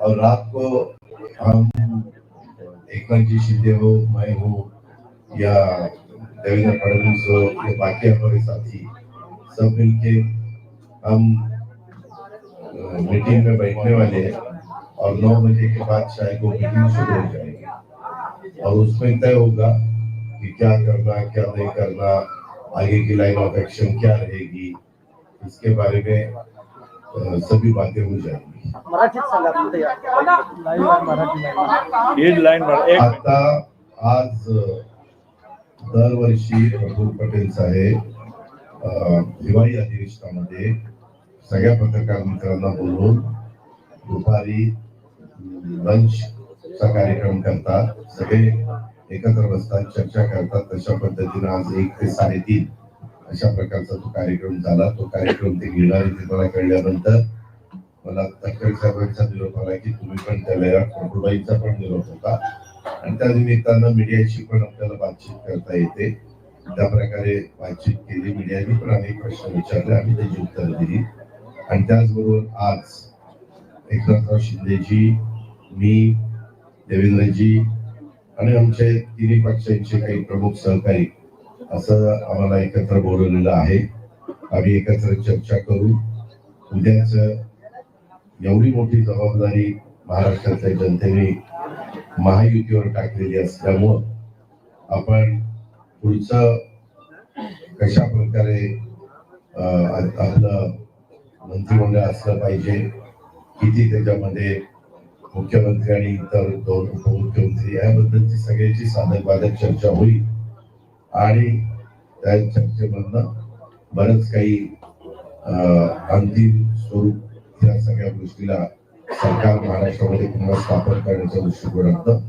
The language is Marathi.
और रात को हम एकनाथ जी शिंदे हो, मैं हो या देवेंद्र फडणवीस हो या बाकी हमारे साथी सब मिलके हम मीटिंग में बैठने वाले हैं और 9 बजे के बाद शायद वो मीटिंग शुरू हो जाएगी और उसमें तय होगा कि क्या करना क्या नहीं करना, आगे की लाइन ऑफ एक्शन क्या रहेगी, इसके बारे में सभी बातें हो जाएंगी। आता आज दरवर्षी प्रफुल्ल पटेल साहेब हिवाळी अधिवेशनामध्ये सगळ्या पत्रकार मित्रांना बोलवून दुपारी लंचचा कार्यक्रम करतात, सगळे एकत्र बसतात, चर्चा करतात. तशा पद्धतीने आज 1 ते 3:30 अशा प्रकारचा तो कार्यक्रम झाला. तो कार्यक्रम ते घेणार ते मला कळल्यानंतर मला तटकरे साहेबांचा निरोप आला की तुम्ही पण त्या वेळेला प्रफुल्लबाईंचा पण निरोप होता आणि त्या निमित्तानं मीडियाशी पण आपल्याला बातचीत करता येते. त्या प्रकारे बातचीत केली, मीडियाने पण अनेक प्रश्न विचारले, आम्ही त्याची उत्तर दिली आणि त्याचबरोबर आज एकनाथराव शिंदेजी, मी, देवेंद्रजी आणि आमचे तिन्ही पक्षांचे काही प्रमुख सहकारी असं आम्हाला एकत्र बोलवलेलं आहे. आम्ही एकत्र चर्चा करू. उद्याच एवढी मोठी जबाबदारी महाराष्ट्रातल्या जनतेने महायुतीवर टाकलेली असल्यामुळं आपण पुढचं कशा प्रकारे आपलं मंत्रिमंडळ असलं पाहिजे, किती त्याच्यामध्ये मुख्यमंत्री आणि इतर 2 उपमुख्यमंत्री याबद्दलची सगळ्याची साधक बाधक चर्चा होईल आणि त्या चर्चेमधनं बरंच काही अंतिम स्वरूप या सगळ्या गोष्टीला सरकार महाराष्ट्रामध्ये पुन्हा स्थापन करण्याच्या दृष्टिकोनातून